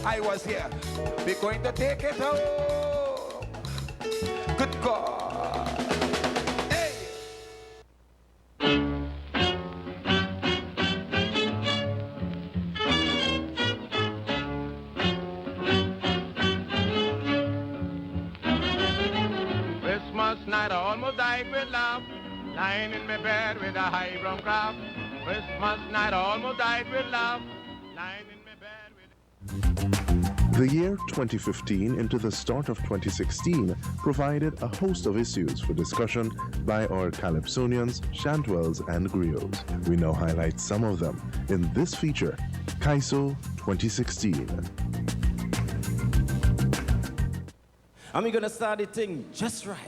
I was here. We're going to take it home. Good God. Hey. Christmas night I almost died with love, lying in my bed with a high brown crop. Christmas night I almost died with love, lying in my bed with... The year 2015 into the start of 2016 provided a host of issues for discussion by our Calypsonians, Chantwells, and Griots. We now highlight some of them in this feature, Kaiso 2016. And we're gonna start the thing just right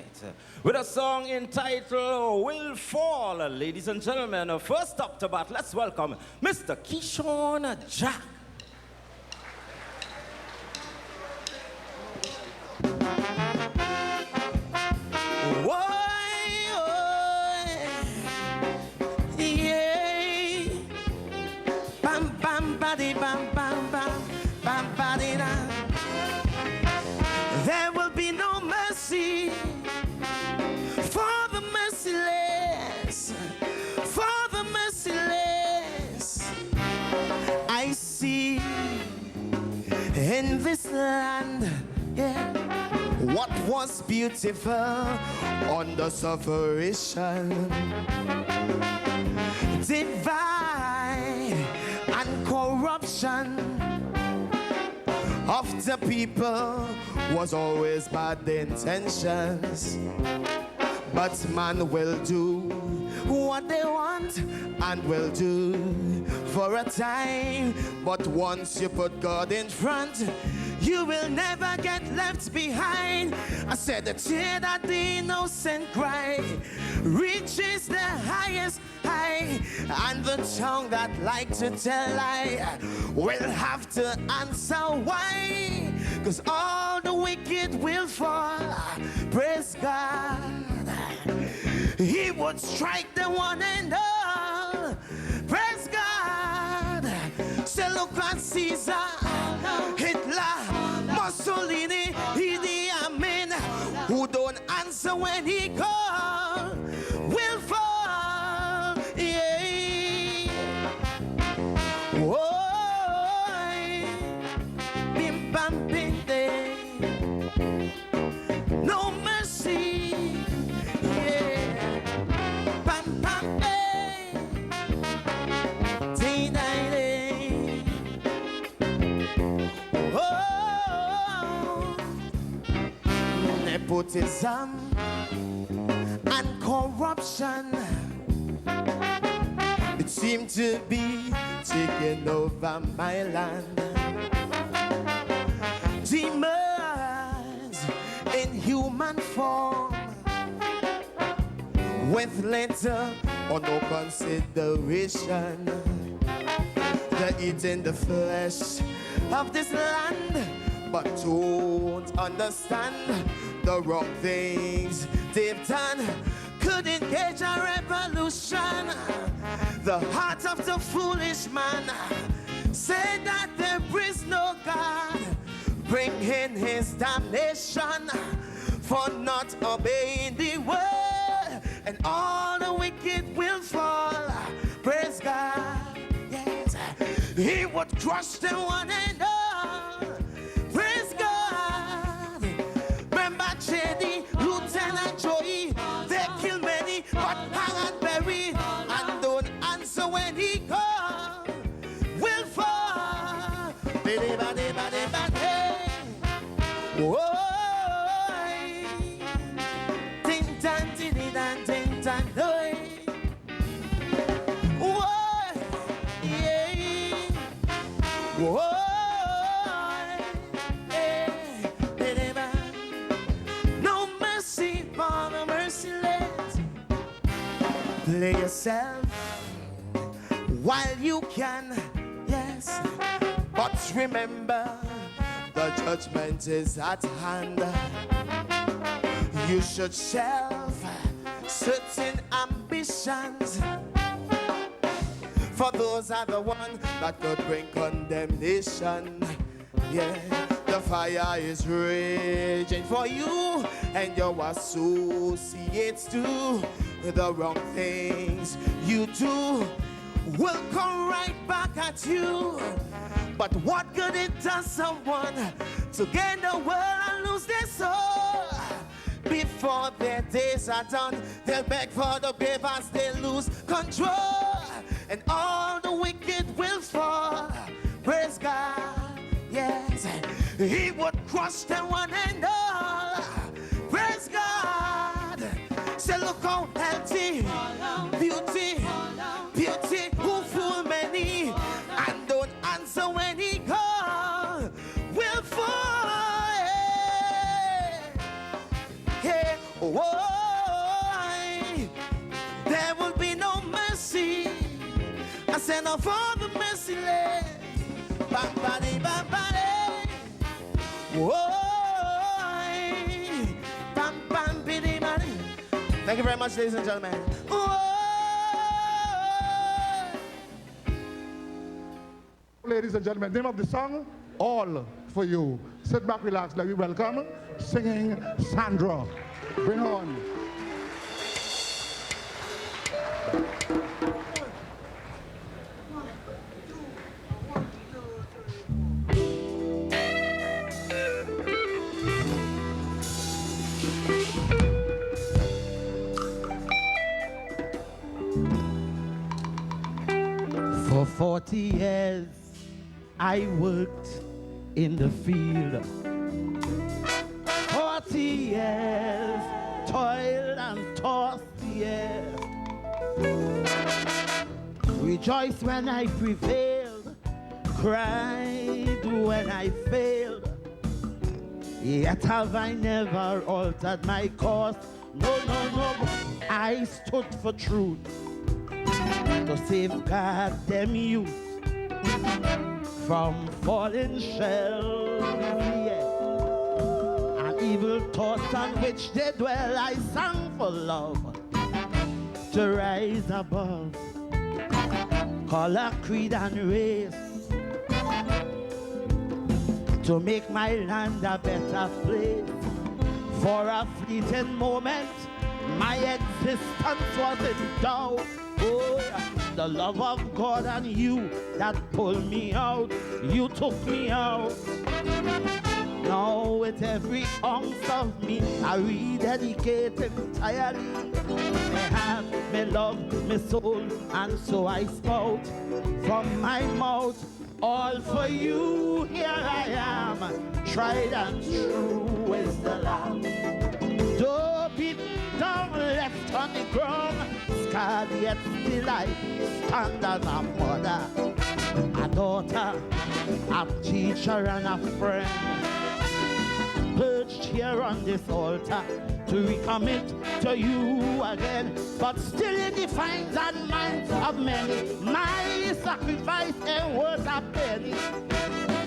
with a song entitled Will Fall. Ladies and gentlemen, first up to bat, let's welcome Mr. Keyshawn Jack. There will be no mercy for the merciless, for the merciless. I see in this land, yeah, what was beautiful under sufferation, divide and corruption of the people was always bad intentions. But man will do what they want and will do for a time. But once you put God in front, you will never get left behind. I said the tear that the innocent cry reaches the highest high, and the tongue that like to tell lie will have to answer why. Cause all the wicked will fall. Praise God. He would strike the one and all. Praise God. Say look at Caesar, Hitler, Mussolini, Idi Amin, who don't answer when he calls, will fall. Yeah. Whoa. Bim bam bim day. No mercy. Yeah. Bam bam day. Day day day. Oh. Nepotism and corruption, it seemed to be taking over my land. Demons in human form, with little or no consideration. They're eating the flesh of this land, but don't understand the wrong things they've done. Could engage a revolution. The heart of the foolish man said that there is no God, bring in his damnation for not obeying the word, and all the wicked will fall. Praise God. Yes, he would crush them one and all. Praise God. Remember JD, Lieutenant Joey, they kill many, but hang and bury, and don't answer when he calls, will fall. Whoa. Ting tan, tiddy dan, ting tan, doy. Whoa. Yeah. Whoa. No mercy for the merciless. Play yourself while you can, yes. But remember, the judgment is at hand. You should shelve certain ambitions, for those are the ones that could bring condemnation. Yeah, the fire is raging for you, and your associates do the wrong things you do will come right back at you. But what good it does someone to gain the world and lose their soul? Before their days are done, they'll beg for the grave as they lose control, and all the wicked will fall. Praise God, yes, He would crush them one and all. Praise God. Say, look how healthy, beauty, beauty, who fool many and don't answer when He calls, will fall. Hey, oh, there will be no mercy. I said, no for the mercy land. Bam-body, bam-body. Whoa. Bam-bam-biddy-body. Thank you very much, ladies and gentlemen. Whoa. Ladies and gentlemen, name of the song, All For You. Sit back, relax, let me welcome singing Sandra. Bring her on. For 40 years, I worked in the field. 40 years, toiled and tossed, yeah. Rejoiced when I prevailed, cried when I failed. Yet have I never altered my course. No, no, no, I stood for truth to safeguard them youth from falling shells, yeah. And evil thoughts on which they dwell, I sang for love to rise above color, creed, and race, to make my land a better place. For a fleeting moment, my existence was in doubt. Oh, the love of God and you that pulled me out, you took me out. Now with every ounce of me, I rededicate entirely. Me heart, me love, me soul, and so I spout from my mouth. All for you, here I am, tried and true is the Lamb. Though beaten down, left on the ground, scarred yet still I stand as a mother, a daughter, a teacher and a friend, perched here on this altar to recommit to you again. But still in the finds and minds of many, my sacrifice ain't worth a penny.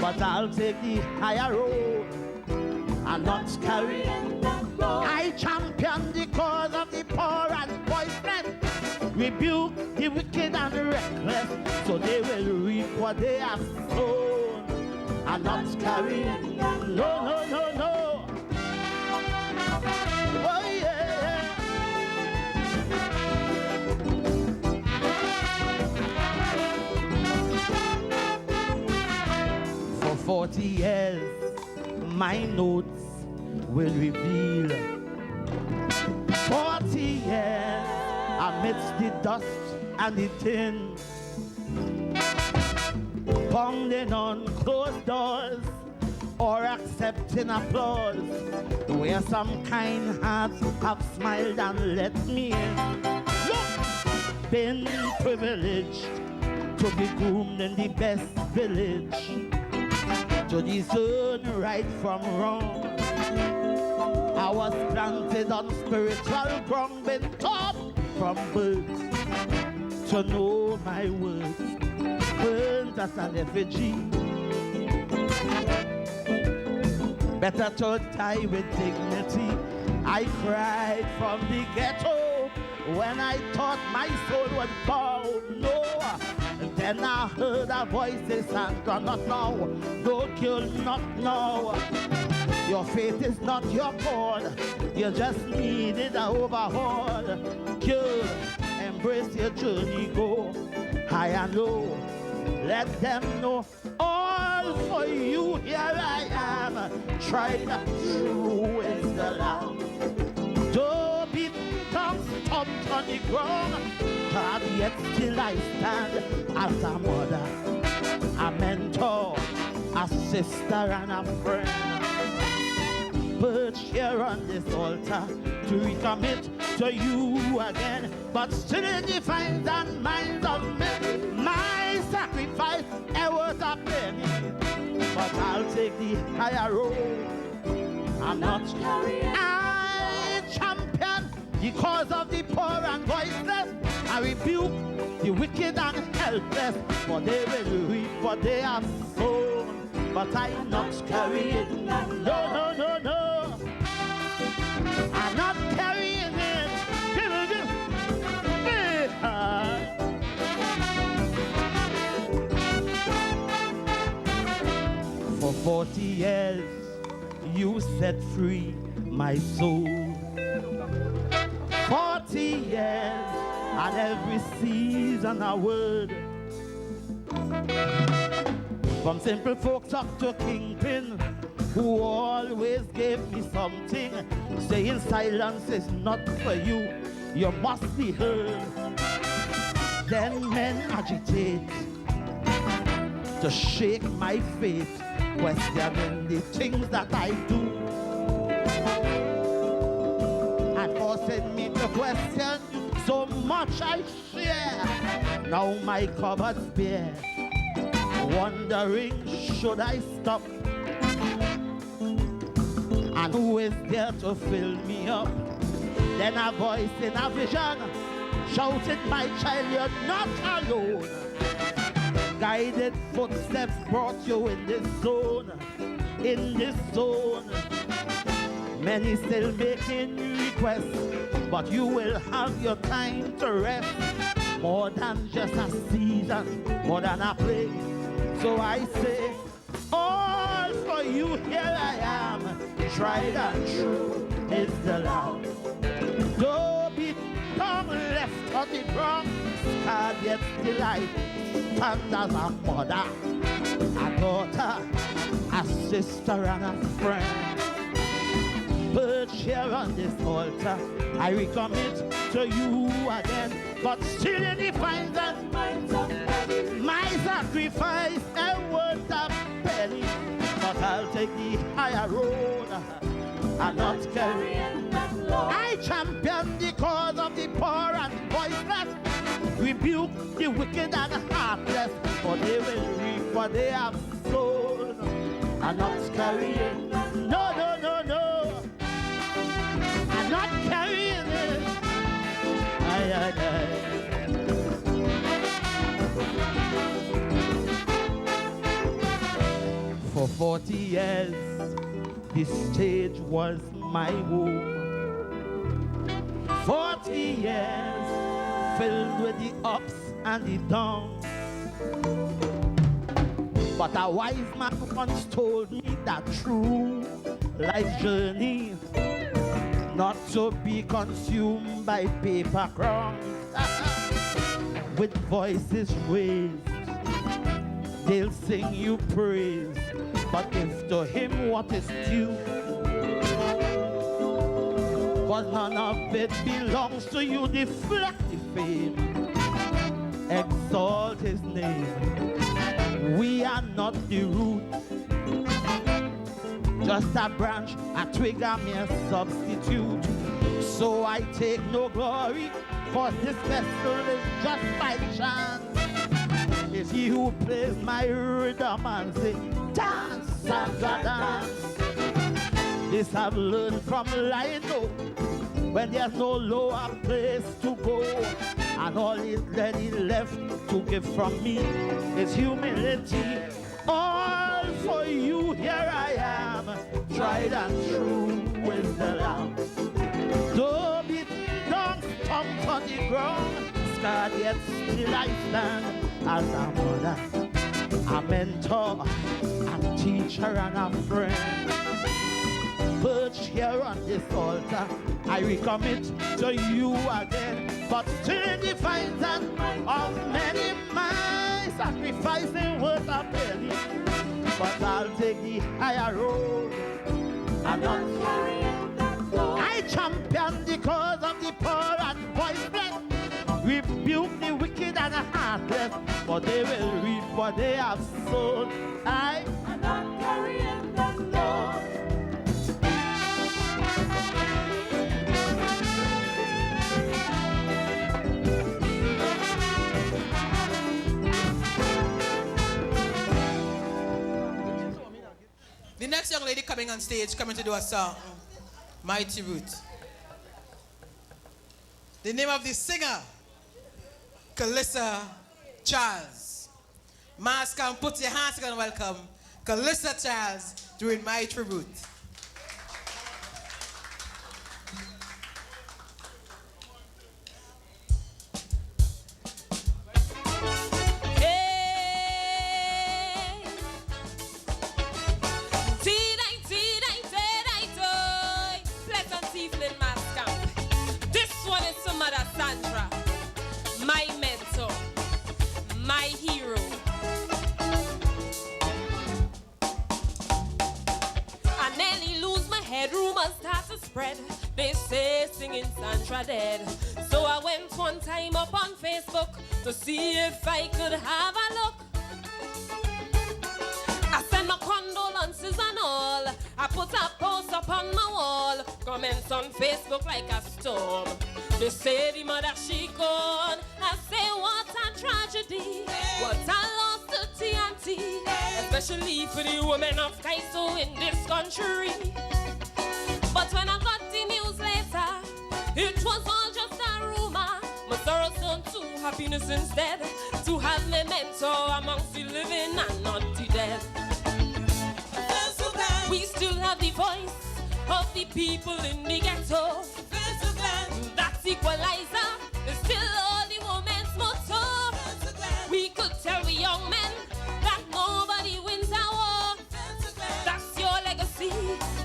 But I'll take the higher road and not carry I champion the cause of the poor and boyfriend, rebuke the wicked and the reckless, so they will reap what they have sown and not carry. No, no, no, no. Oh yeah. For 40 years, my notes will reveal 40 years amidst the dust and the tin, pounding on closed doors or accepting applause, where some kind hearts have smiled and let me in. Look, been privileged to be groomed in the best village, to discern right from wrong. I was planted on spiritual ground, been taught from birth to know my words, burnt as an effigy. Better to die with dignity. I cried from the ghetto when I thought my soul would bow. No, Then I heard a voice say, Sandra, not now. Don't kill, not now. Your faith is not your God. You just needed an overhaul. Kill, embrace your journey, go high and low. Let them know all for you. Here I am. Try not true is the Lamb. Don't be tongue stomped on the ground. God, yet still I stand as a mother, a mentor, a sister, and a friend. Perch here on this altar to recommit to you again, but still in the finds and minds of men. My sacrifice, it was a penny, but I'll take the higher road. I'm not carrying. I champion the cause of the poor and voiceless. I rebuke the wicked and helpless, for they will reap what they have sown. But I'm not carrying. No, no, no, no. I'm not carrying it. For 40 years, you set free my soul. 40 years, and every season a word. From simple folks up to kingpin, who always gave me something, saying silence is not for you, you must be heard. Then men agitate to shake my faith, questioning the things that I do, and forcing me to question so much I share. Now my cupboard's bare, wondering should I stop, and who is there to fill me up? Then a voice in a vision shouted, my child, you're not alone. Guided footsteps brought you in this zone, in this zone. Many still making requests, but you will have your time to rest. More than just a season, more than a place. So I say, all for you, here I am. Tried and true is the Lamb. Don't be tongue left on the ground, scarred yet still I stand as a mother, a daughter, a sister, and a friend. Perch here on this altar, I recommit to you again, but still in the finds and minds of heaven. My sacrifice, a worth a penny, but I'll take the higher road. I'm not carrying that load. I champion the cause of the poor and voiceless, rebuke the wicked and heartless, for they will reap what they have sown. I'm not carrying that load. No, no, no, no. I'm not carrying it. Aye, aye, aye. For 40 years, this stage was my home. 40 years filled with the ups and the downs. But a wise man once told me that true life journey not to be consumed by paper crumbs. With voices raised, they'll sing you praise, but give to him what is due. Cause none of it belongs to you. Deflect the fame, exalt his name. We are not the root, just a branch, a twig, a mere substitute. So I take no glory, for this vessel is just by chance. It's he who plays my rhythm and say, dance, Sandra, dance. This I've learned from Lionel, when there's no lower place to go, and all is ready left to give from me is humility. All for you, here I am, tried and true with the Lamb. Though be down, stomped on the ground, scarred yet still I stand as a mother, a mentor, a teacher, and a friend. Perched here on this altar, I recommit to you again. But still defiance of many my sacrificing worth a penny. But I'll take the higher road. I'm not carrying that load. I champion the cause of the poor and voiceless. Rebuke the wicked and the heartless, for they will reap what they have sown. I'm not carrying that load. The next young lady coming on stage, coming to do a song, Mighty Root. The name of the singer, Calissa Charles. Mask and put your hands together and welcome Calissa Charles doing Mighty Root. My mentor, my hero. I nearly lose my head, rumors start to spread. They say singing Sandra dead. So I went one time up on Facebook to see if I could have a look. I sent my condolences and all. I put a post up on my wall. Comments on Facebook like a storm. They say the mother she gone. I say what a tragedy. What a loss to TNT. Especially for the women of Kaiso in this country. But when I got the news later, it was all just a rumor. My sorrow turned to happiness instead. To have my mentor amongst the living and not the dead. We still have the voice of the people in the ghetto. That equalizer is still all the women's motto. We could tell the young men that nobody wins a war. That's your legacy,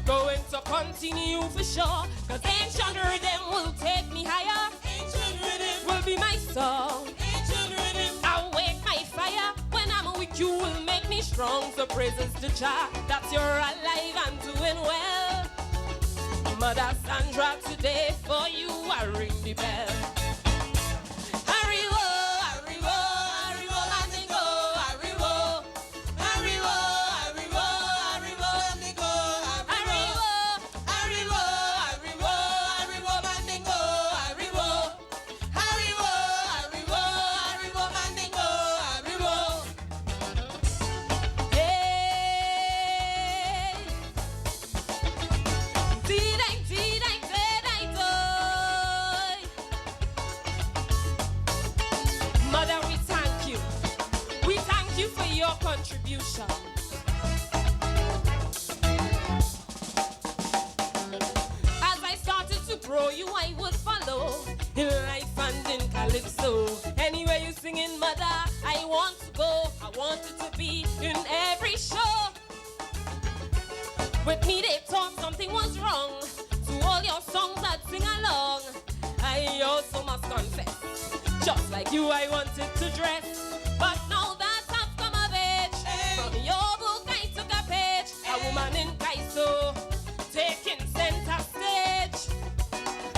going to continue for sure. Cause ancient rhythm will take me higher. Ancient rhythm will be my song. Ancient rhythm I'll wake my fire. When I'm with you will make me strong. So praises to Jah that you're alive and doing well. Mother Sandra, today for you I ring the bell. Arrivo, arrivo, arrivo, Mandingo, arrivo. Arrivo, arrivo, arrivo, Mandingo, arrivo. Arrivo, arrivo, arrivo, Mandingo, arrivo. Arrivo, arrivo, arrivo, Mandingo, arrivo. Hey. Mother, we thank you. We thank you for your contribution. As I started to grow you, I would follow in life and in calypso. Anywhere you singing, mother, I want to go. I want you to be in every show. With me, they thought something was wrong. To all your songs I'd sing along. I also must confess, just like you, I wanted to dress. But now that I've come of age, from your book I took a page. A woman in Kaiso, taking center stage.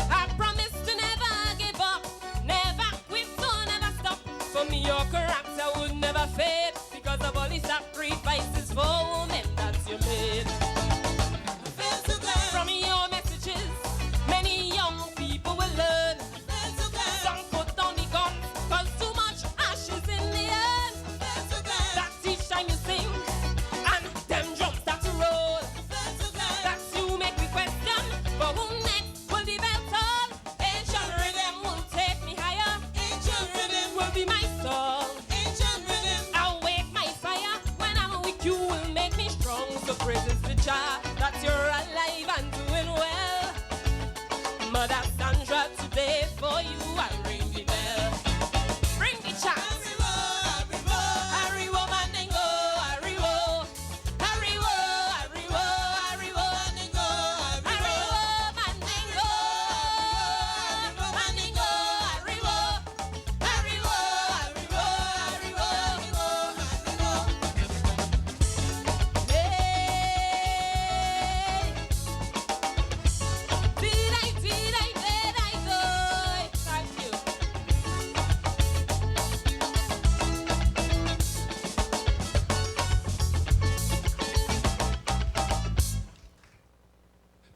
I promise to never give up, never quit, so never stop. For me, your character would never fade, because of all the sacrifices for women that you made. From your messages, many young people will learn. Some put down the gun, cause too much ashes in the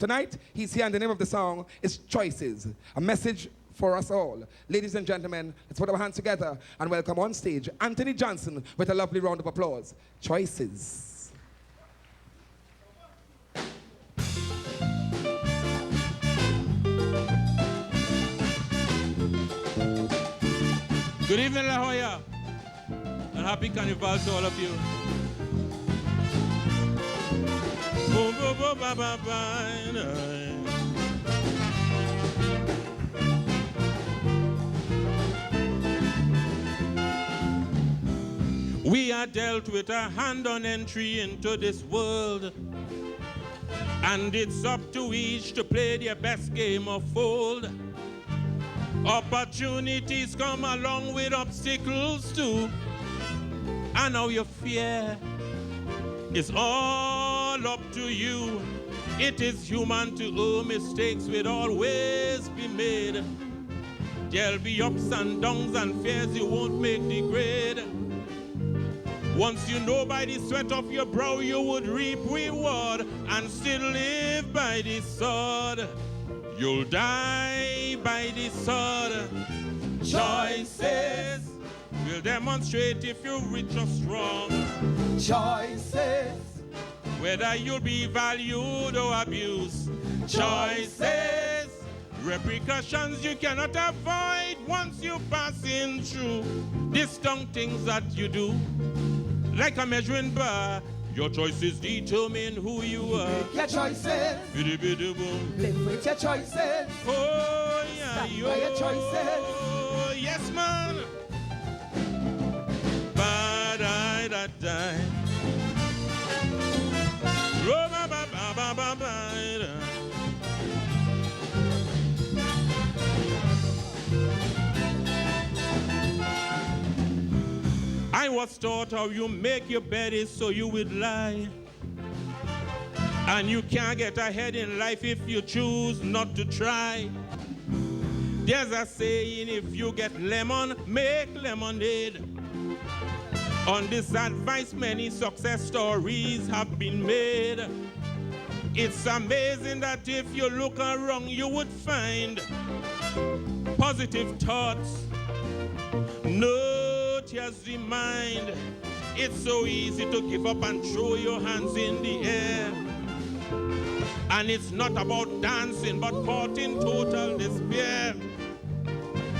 Tonight, he's here, and the name of the song is Choices, a message for us all. Ladies and gentlemen, let's put our hands together and welcome on stage Anthony Johnson with a lovely round of applause. Choices. Good evening, La Jolla, and happy Carnival to all of you. Boom, boom, boom, ba, ba, ba, we are dealt with a hand-on entry into this world, and it's up to each to play their best game of fold. Opportunities come along with obstacles too, and now your fear is all up to you. It is human to owe mistakes will always be made. There'll be ups and downs and fears you won't make the grade. Once you know by the sweat of your brow you would reap reward and still live by the sword. You'll die by the sword. Choices will demonstrate if you're rich or strong. Choices. Whether you'll be valued or abused. Choices. Repercussions you cannot avoid once you're passing through. Distant things that you do, like a measuring bar. Your choices determine who you are. Make your choices. Live with your choices. Oh, yeah, Stand by your choices. Yes, man. Ba-da-da-da. Ro-ba-ba-ba-ba-ba-da. I was taught how you make your bed is so you would lie. And you can't get ahead in life if you choose not to try. There's a saying, if you get lemon, make lemonade. On this advice, many success stories have been made. It's amazing that if you look around, you would find positive thoughts. No tears the mind. It's so easy to give up and throw your hands in the air. And it's not about dancing, but caught in total despair.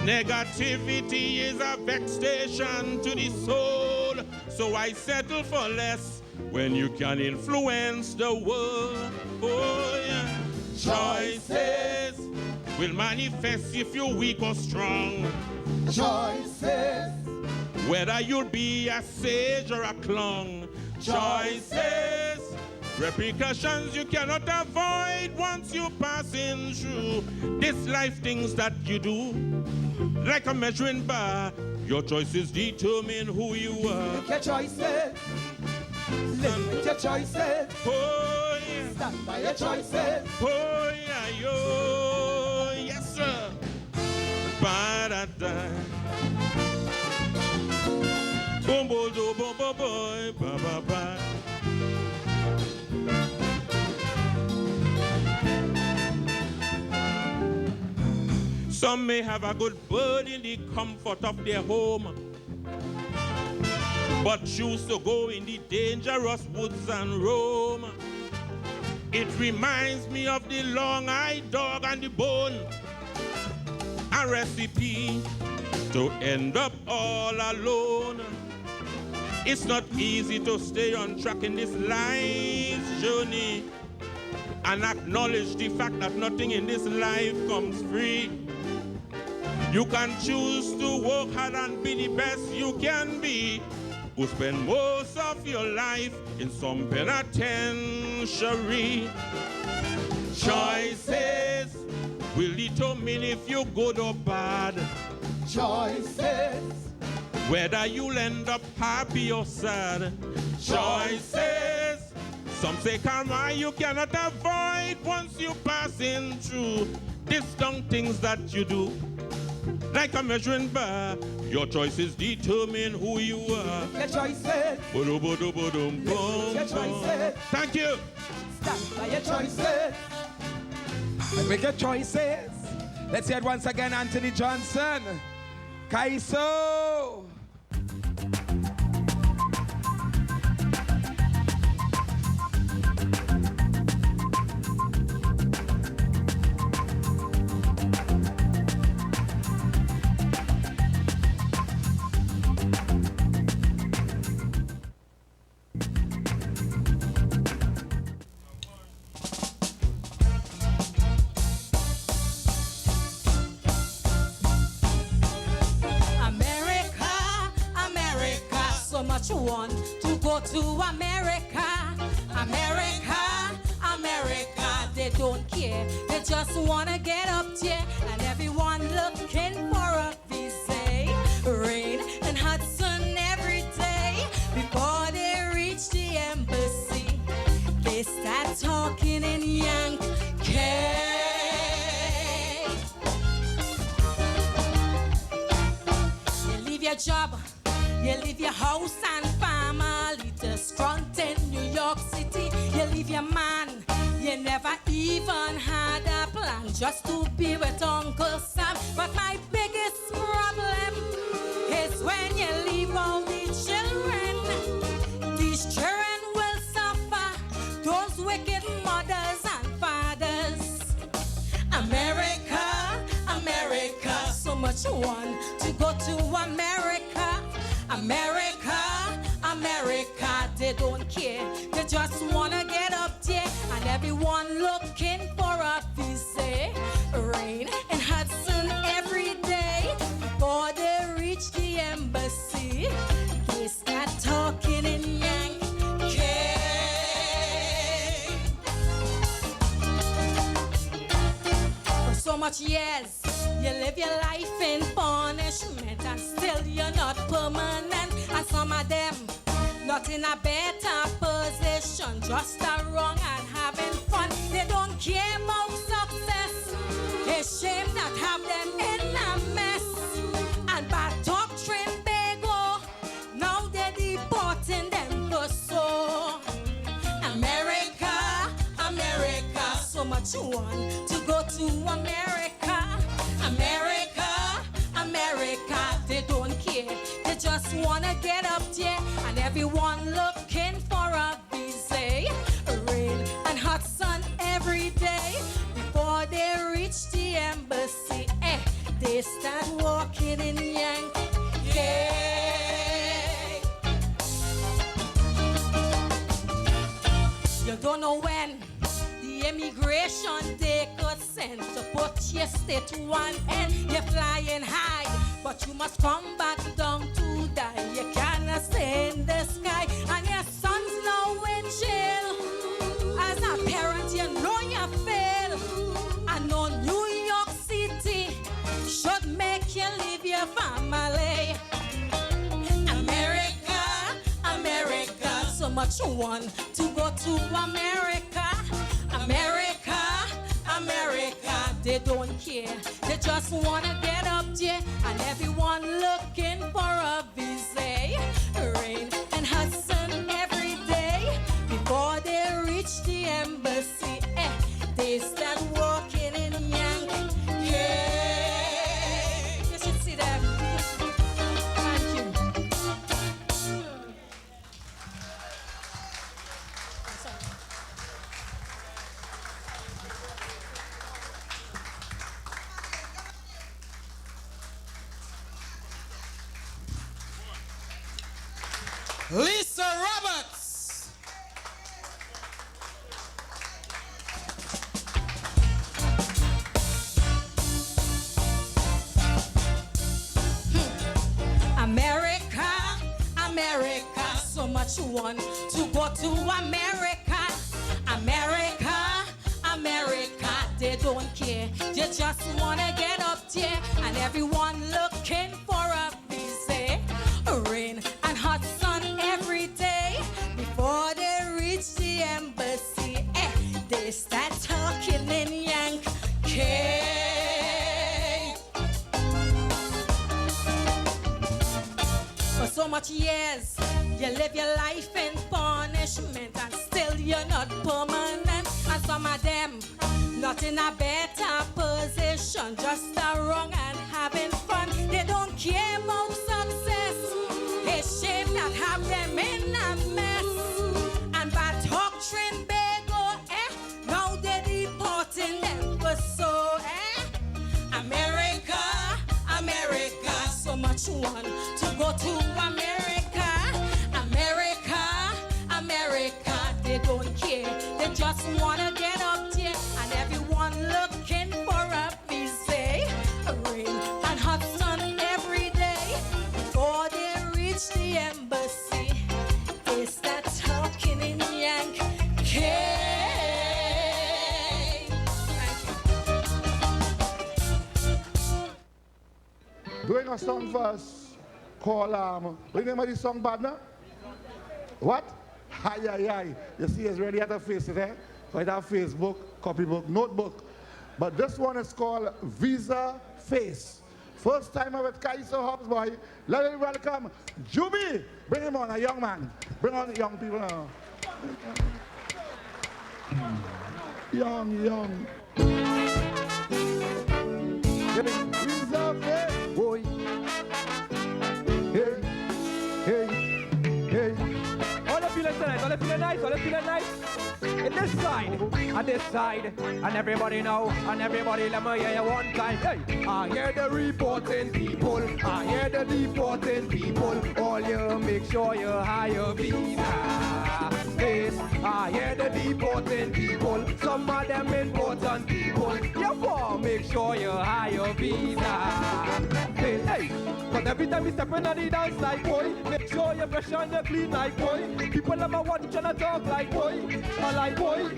Negativity is a vexation to the soul, so I settle for less when you can influence the world. Oh yeah. Choices will manifest if you're weak or strong. Choices. Whether you'll be a sage or a clown. Choices. Repercussions you cannot avoid once you're passing through. This life things that you do, like a measuring bar. Your choices determine who you are. Make your choices. Live with your choices. Oh yeah. Stand by your choices. Oh yeah, yo. Yes sir. Ba-da-da. Boom, boom, boom, boom, boom, boy, ba, ba, ba. Some may have a good bird in the comfort of their home, but choose to go in the dangerous woods and roam. It reminds me of the long-eyed dog and the bone, a recipe to end up all alone. It's not easy to stay on track in this life's journey and acknowledge the fact that nothing in this life comes free. You can choose to work hard and be the best you can be, or spend most of your life in some penitentiary. Choices will determine if you're good or bad. Choices. Whether you'll end up happy or sad. Choices. Some say karma you cannot avoid once you're passing through. Distant things that you do, like a measuring bar. Your choices determine who you are. Your choices. Bo-do-bo-do-bo-dum-bum. Your choices. Thank you. Stand by your choices. And make your choices. Let's hear it once again, Anthony Johnson. Kaiso. Want to go to America, America, America. They don't care, they just wanna get up there, and everyone looking for a visa. Rain and Hudson every day before they reach the embassy. They start talking in Yankee. You leave your job, you leave your house and family to front in New York City. You leave your man, you never even had a plan just to be with Uncle Sam. But my biggest problem is when you leave all the children. These children will suffer, those wicked mothers and fathers. America, America, so much want to go to America. America, America, they don't care. They just wanna get up there, and everyone looking for a visa. Rain and Hudson every day before they reach the embassy. They start talking in Yankee. For so much years, you live your life in punishment, and still you're not permanent. And some of them not in a better position, just a wrong and having fun. They don't care about success. It's shame that have them in a mess. And bad doctrine they go, now they're deporting them for so. America, America, so much want to go to America. America, America, they don't care. They just wanna get up there, and everyone looking for a visa. Rain and hot sun every day before they reach the embassy. They start walking in Yankee. You don't know when the immigration they could send to put your state to one end. You're flying high, but you must come back down to die. You cannot stay in the sky, and your son's now in jail. As a parent, you know you fail. I know New York City should make you leave your family. America, America, so much want to go to America. America, America, they don't care. They just wanna get up there, and everyone looking for a visa. Rain and Hudson every day before they reach the embassy. They start walking in Yankee. You should see them. Thank you. Lisa Roberts. America, America, so much want to go to America. America, America, they don't care. They just wanna get up there, and everyone looking for a visa. Rain and hot sun every day before they reach the embassy. They start talking in Yankee. For so much years, you live your life in punishment, and still you're not permanent. And some of them not in a better position, just wrong and having fun. They don't care about success. It's shame that have them in a mess. And by doctrine they go, now they're deporting them for so, America, America, so much want to go to America, America, America. They don't care, they just wanna get up there, and everyone looking for a visa, rain and hot sun every day. Before they reach the embassy, they start talking in Yankee. Doing a song first called, what the name of this song, partner? What? Hi, hi, hi. You see, it's ready at the face there. Right at Facebook, copybook, notebook. But this one is called Visa Face. First time I'm with Kaiser Hobbs boy. Let me welcome Juby. Bring him on, a young man. Bring on the young people now. Young. Visa Face, boy. Hey. All the feeling tonight, all the feeling nice. In this side, and this side, and everybody know, and everybody let me hear you one time. Hey, I hear the reporting people, I hear the deporting people. All you make sure you hire visa. Yes, I hear the deporting people, some of them important people. You want make sure you hire visa. Hey, but every time you step in on the dance like boy, make sure you're fresh and you're clean like boy. People them a watch and a talk like boy. I like boy.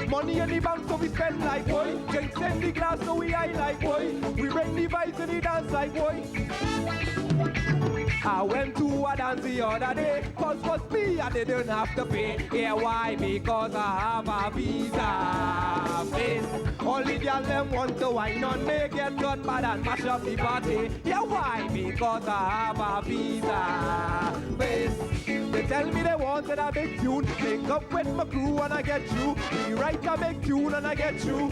Money in the bank so we spend like boy. Drinks in the glass so we high like boy. We bring the vibes in the dance like boy. I went to a dance the other day, cause for me I didn't have to pay. Yeah, why? Because I have a visa face. All the girls them want to wine on me, get cut bad and mash up the party. Yeah, why? Because I have a visa face. They tell me they wanted a big tune, link up with my crew and I get you. We write a big tune and I get you.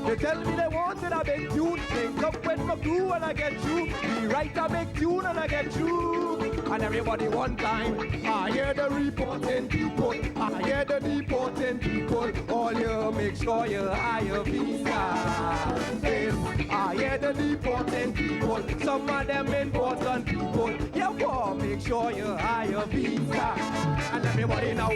They tell me they wanted a big tune, link up with my crew and I get you. We write a big tune and I get you. And everybody one time, I hear the reporting people, I hear the deporting people. All you make sure you hire visa. Yes, I hear the deporting people, some of them important people. You want make sure you hire visa. And everybody know,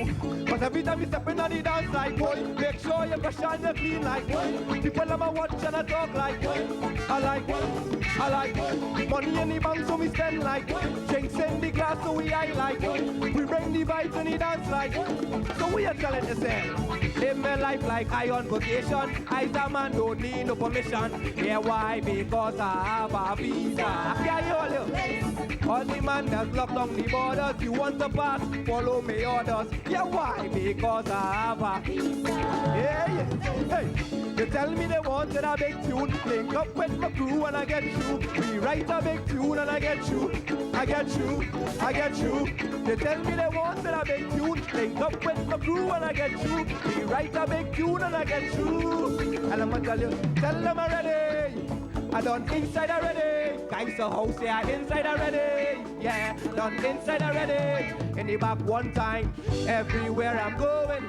but every time you step in on the dance like boy, make sure you brush and you clean like boy. People them a watch and a talk like boy. I like boy. Money in the bank so we spend like boy. Drinks in the glass so we high like boy. We bring the vibes and the dance like boy. So we are telling yourself, live my life like I on vacation. I a man don't need no permission. Yeah, why? Because I have a visa. All the man that's locked on the borders. You want to pass, follow me orders. Yeah, why? Because I have a visa. Yeah. Hey. They tell me they wanted a big tune, link up with my crew and I get you. We write a big tune and I get you. They tell me they wanted a big tune, link up with my crew and I get you. We write a big tune and I get you. And I'ma tell them already. I done inside already. Guys, the house, yeah, inside already. Yeah, done inside already. In the back one time. Everywhere I'm going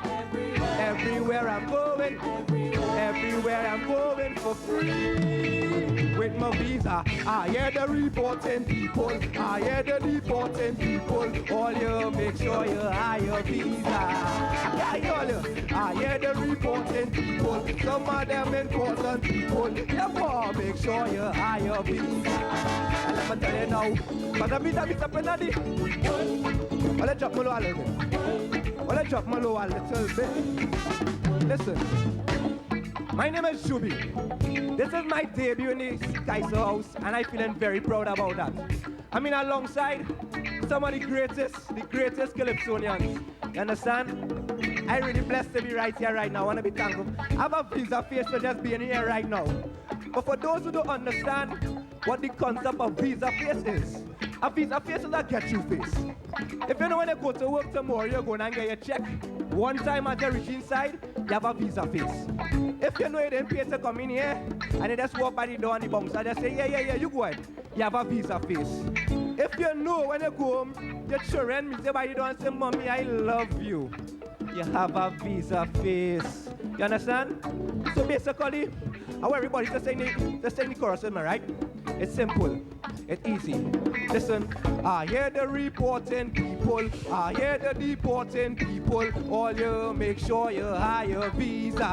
for free. With my visa, I hear the reporting people, I hear the deporting people. All you make sure you hire visa. I hear the reporting people, some of them important people. You want make sure you hire visa. And let me tell you now, but every time it's up in the well, I drop my low a little bit. Listen. My name is Shubi. This is my debut in the Kaiser House, and I'm feeling very proud about that. I'm in alongside some of the greatest Calypsonians. You understand? I'm really blessed to be right here right now. I want to be thankful. I have a visa face for just being here right now. But for those who don't understand what the concept of visa face is, a visa face is a get-you face. If you know when you go to work tomorrow, you're going and get your check. One time as you reach inside, you have a visa face. If you know you didn't pay to come in here, and you just walk by the door and the bumps, and just say, yeah, you go ahead. You have a visa face. If you know when you go home, your children meet you by the door and say, Mommy, I love you. You have a visa face. You understand? So basically, I want everybody to sing the chorus with me, right? It's simple. It's easy. Listen, I hear the reporting people. I hear the deporting people. All you make sure you have your visa.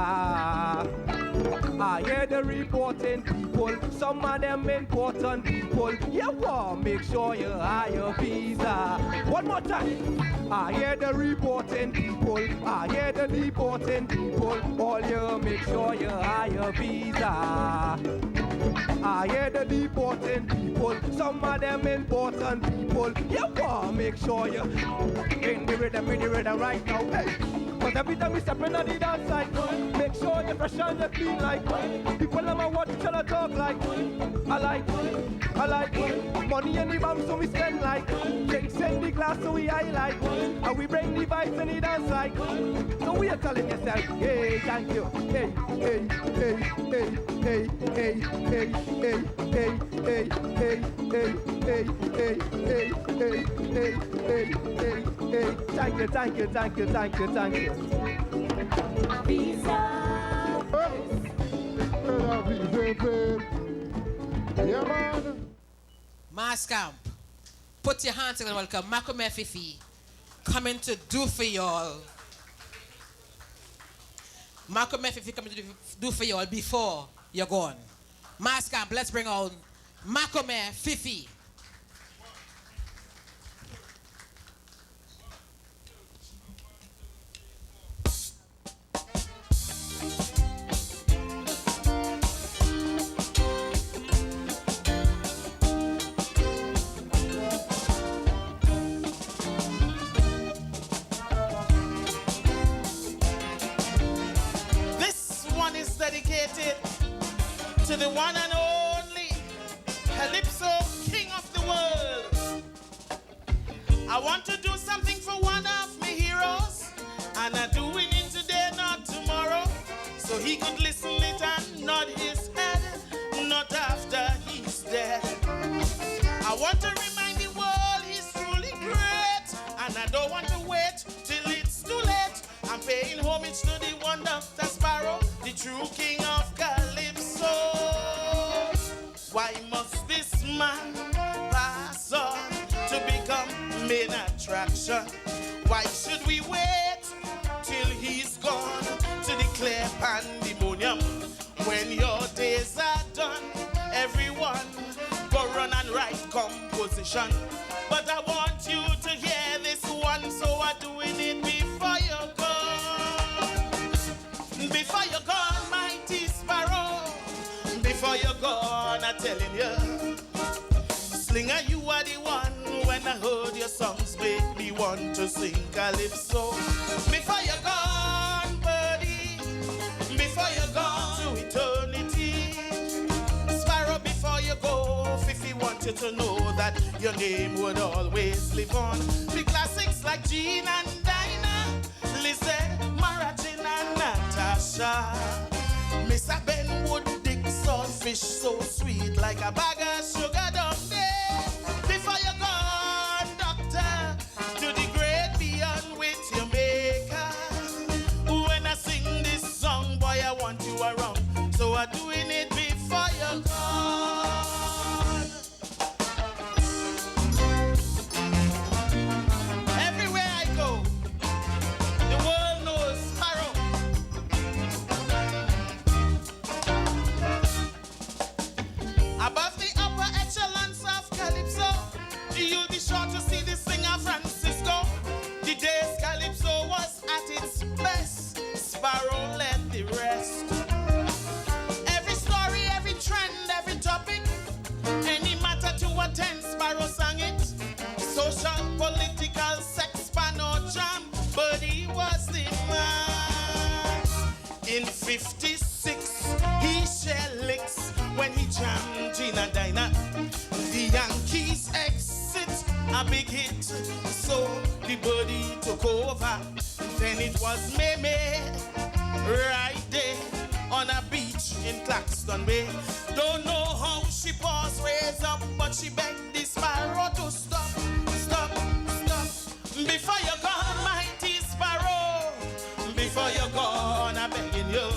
I hear the reporting people. Some of them important people. You want make sure you have your visa. One more time. I hear the reporting people. I hear the deporting people. All you make sure you have your visa. I hear the deporting people. Some of them important people. You want make sure you in the rhythm right now. Hey. Cause every time we step in on the dance side, make sure you're fresh and you're clean like. People never watch each other talk like. I like money in the bank so we spend like. Drinks in the glass so we highlight. And we bring the vibes in the dance like. So we are telling yourself, hey, thank you. Hey, hey, hey, hey, hey, hey, hey, hey, hey, hey, hey, hey, hey, hey, hey, hey, hey, hey, hey, thank you. Visa. Yeah, man. Mass Camp, put your hands together and welcome Macomé Fifi, coming to do for y'all. Macomé Fifi coming to do for y'all before you're gone. Mass Camp, let's bring on Macomé Fifi. Dedicated to the one and only Calypso, King of the world. I want to do something for one of my heroes, and I'm doing it today, not tomorrow, so he could listen it and nod his head, not after he's dead. I want to remind the world he's truly great, and I don't want to wait till it's too late. I'm paying homage to the one Dr. Sparrow, the true king of Calypso. Why must this man pass on to become main attraction? Why should we wait till he's gone to declare pandemonium? When your days are done, everyone go run and write composition. But I want you to hear this one, so I'm doing it before you're gone. Before you're gone, mighty Sparrow. Before you're gone, I'm telling you. Slinger, you are the one. When I heard your songs, make me want to sing Calypso. Before you're gone, buddy. Before you're gone to eternity. Sparrow, before you go, Fifi want you to know that your name would always live on. The classics like Jean and Dinah, Lizette, Maratin and Natasha. Miss Benwood, Dick, Saltfish, so sweet like a bag of sugar down there. Before you gone, doctor, to the great beyond with your maker. When I sing this song, boy, I want you around. So I'm doing it before you're gone. Everywhere I go, the world knows Sparrow. Above the upper echelons of Calypso, you'll be sure to see the singer Francisco. The days Calypso was at its best, Sparrow led the rest. Every story, every trend, every topic, any matter to attend, Sparrow sang it. Social, political, sex, pan or jam, but he was the man. In 56, he shared licks when he jammed Gina Dinah. The Yankees exit, a big hit, so It was Meme right there on a beach in Claxton Bay. Don't know how she paused, raised up, but she begged the sparrow to stop, stop, stop. Before you're gone, mighty sparrow, before you're gone, I'm begging you.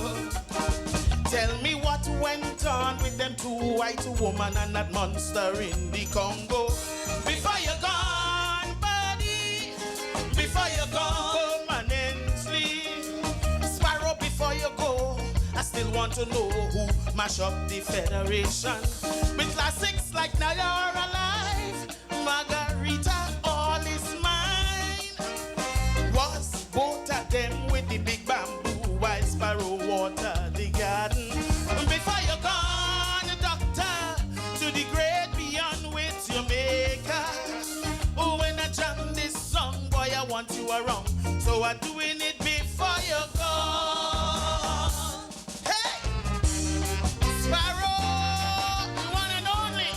Tell me what went on with them two white women and that monster in the Congo. Before you're gone, buddy, before you're gone permanently. Sparrow, before you go, I still want to know who mash up the Federation. With classics like Now You're Alive, Margarita, All Is Mine. Was both of them with the big bamboo while Sparrow water the garden. Before you're gone, doctor, to the great beyond with your maker. Oh, when I jam this song, boy, I want you around. So I'm doing it before you're gone. Hey! Sparrow, the one and only.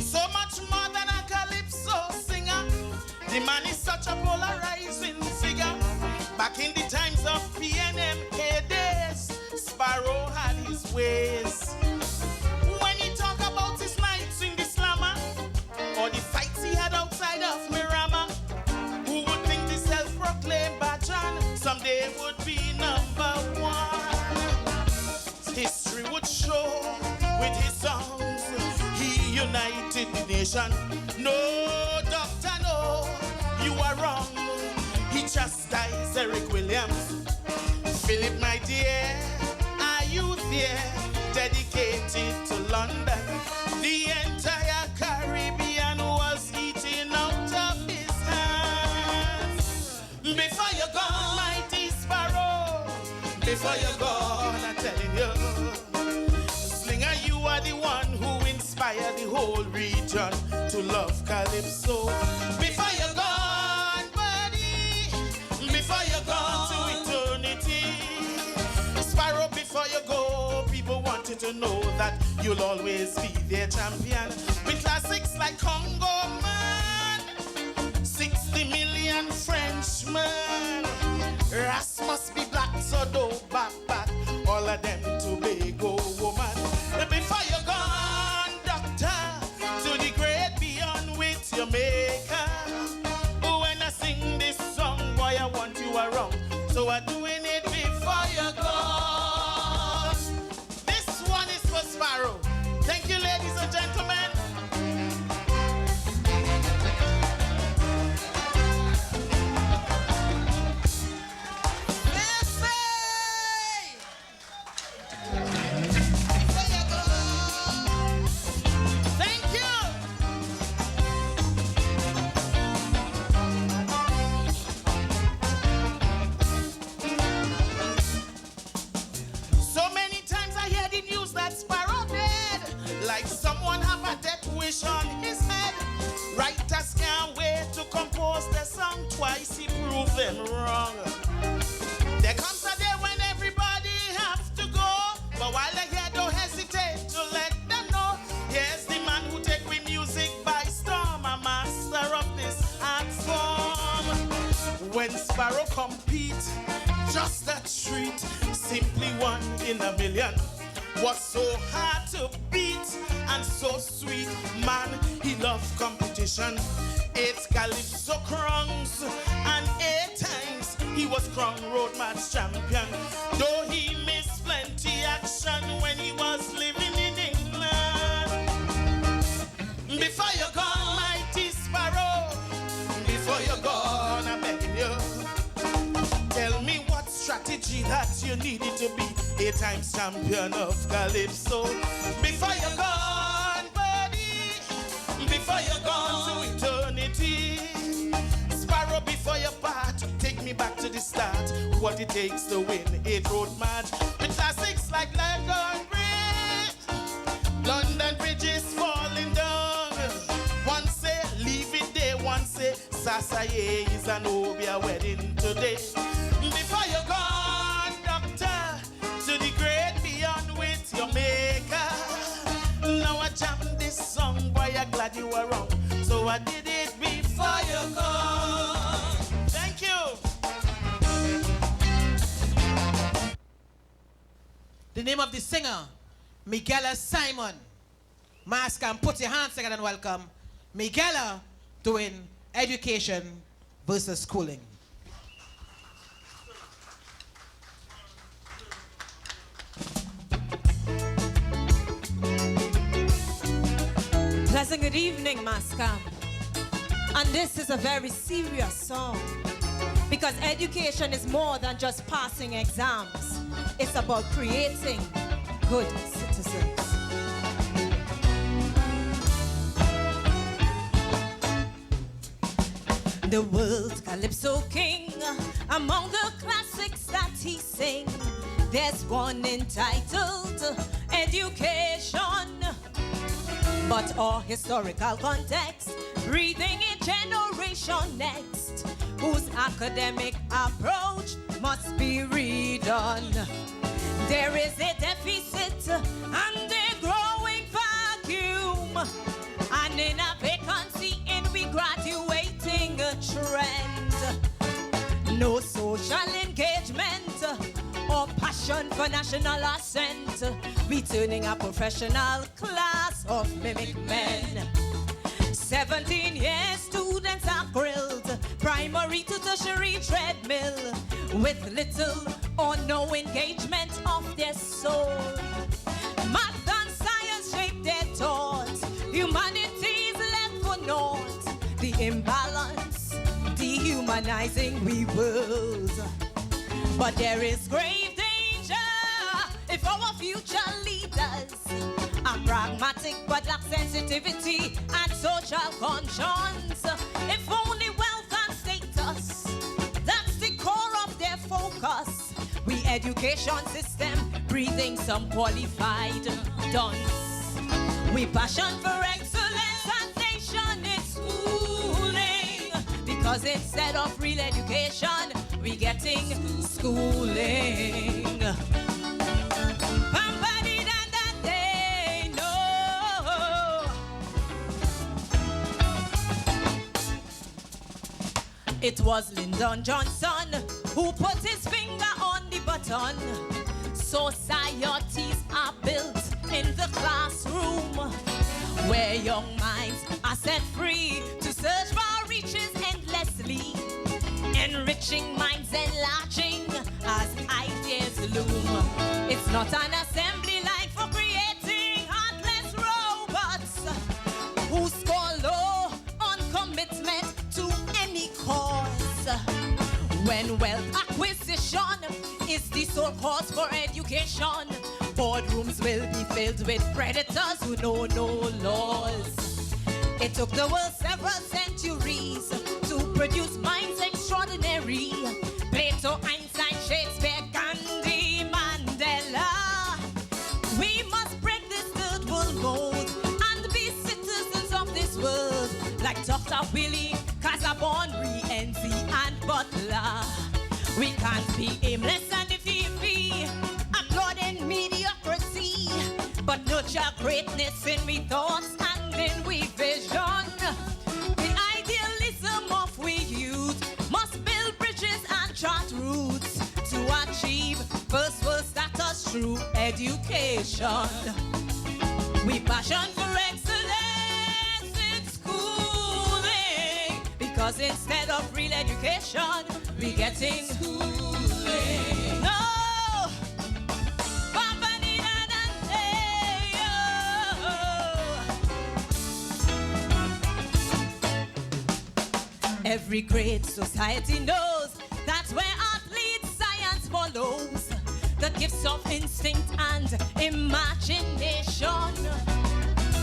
So much more than a calypso singer. The man is such a polarizing figure. Back in the times of PNM days, Sparrow had his ways. When he talk about his nights in the slammer, or the fights he had outside of Mirama, who would think the self-proclaimed Bajan someday would be number one? History would show with his songs he united the nation. No, doctor, no, you are wrong. He chastised Eric Williams. Philip, my dear, are you there? Dedicated to London. The entire Caribbean was eating out of his hands. Before you're gone, mighty Sparrow, before you're gone, I'm telling you, Slinger, you are the one who inspired the whole region to love Calypso. Before you're gone, buddy, before you're gone to eternity. Sparrow, before you go, people wanted to know that you'll always be their champion. With classics like Congo Man, 60 million Frenchmen, Rasmus be black, so do back, all of them Tobago woman. Before you're gone, doctor, to the great beyond with your maker. When I sing this song, boy, I want you around. So I'm doing it before you're gone. This one is for Sparrow. Thank you, ladies and gentlemen. Thank you. So many times I hear the news that Sparrow dead, like someone have a death wish on his head. Writers can't wait to compose their song twice, he proved them wrong. There comes a day when everybody have to go, but while they're here, don't hesitate to let them know. Here's the man who take we music by storm, a master of this art form. When Sparrow compete, just a treat, simply one in a million. Was so hard to beat and so sweet, man, he loved competition. 8 Calypso crowns and 8 times he was crowned road match champion. Though he missed plenty action when he was living in England. Before you're gone, mighty Sparrow, before you're gone, I'm begging you, tell me what strategy that you needed to be 8 times champion of Calypso. Before you're gone, buddy, before you're gone to eternity. Sparrow, before you part, take me back to the start. What it takes to win 8 road match. With classics like London Bridge, London Bridge is falling down. One say leave it there, one say Sasaye is an Obia wedding today. Before you're gone, doctor, to the great beyond with your maker. Now I glad you were wrong. So I did it before you gone. Thank you. The name of the singer, Meguella Simon. Mask and put your hands together and welcome Meguella doing Education versus Schooling. Pleasant good evening, Mascam. And this is a very serious song because education is more than just passing exams. It's about creating good citizens. The world Calypso King, among the classics that he sing, there's one entitled Education. But our historical context, breathing a generation next, whose academic approach must be redone. There is a deficit and a growing vacuum, and in a vacancy in we graduating a trend. No social engagement or passion for national ascent, returning a professional class of mimic men. 17 years students are grilled, primary to tertiary treadmill, with little or no engagement of their soul. Math and science shape their thoughts, humanities left for naught. The imbalance, dehumanizing we world. But there is grave danger if our future leaders are pragmatic but lack sensitivity and social conscience. If only wealth and status, that's the core of their focus. We education system breathing some qualified dunce. We passion for excellence and nation in schooling, because instead of real education, we getting schooling. It was Lyndon Johnson who put his finger on the button. Societies are built in the classroom, where young minds are set free to search for riches endlessly, enriching minds enlarging as ideas loom. It's not an assembly line for creating heartless robots who score low on commitment to any cause. When wealth acquisition is the sole cause for education, boardrooms will be filled with predators who know no laws. It took the world several centuries to produce minds extraordinary. Plato, Einstein, Shakespeare, Gandhi, Mandela. We must break this third world mold and be citizens of this world, like Dr. Willie, Casabon, Rienzi, and Butler. We can't be aimless and iffy, applauding mediocrity, but nurture greatness in we thoughts and in we vision. The idealism of we youth must build bridges and chart routes to achieve first world status through education. We passion for excellence in schooling, because instead of real education, we getting schooling. No! Every great society knows that's where art leads, science follows. The gifts of instinct and imagination,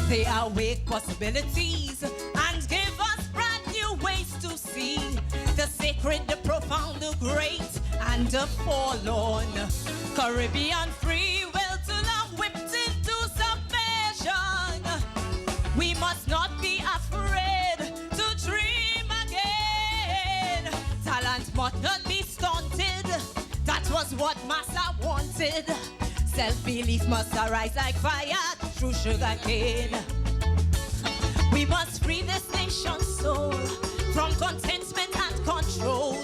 they awake possibilities and give us brand new ways to see the sacred, the profound, the great, and the forlorn. Caribbean free will to love whipped into submission. We must not be afraid to dream again. Talent must not be stunted. That was what Massa wanted. Self-belief must arise like fire through sugar cane. We must free this nation's soul from contentment and control.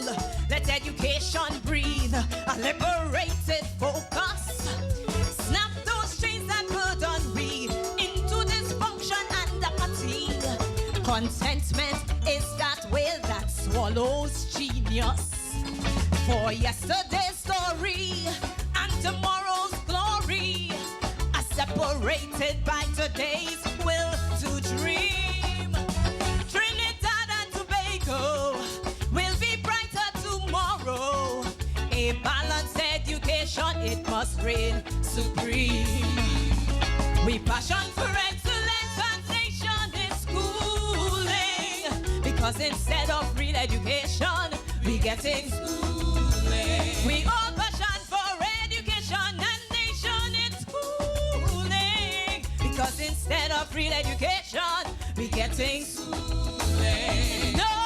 Let education breathe a liberated focus. Snap those chains that burden we into dysfunction and apathy. Contentment is that whale that swallows genius. For yesterday's story and tomorrow's glory are separated by today's will to dream. Trinidad and Tobago will be brighter tomorrow. A balanced education, it must reign supreme. We passion for excellence and nation in schooling, because instead of real education, we getting schooling. We all passion for education and nation in schooling, because instead of real education, we getting schooling. No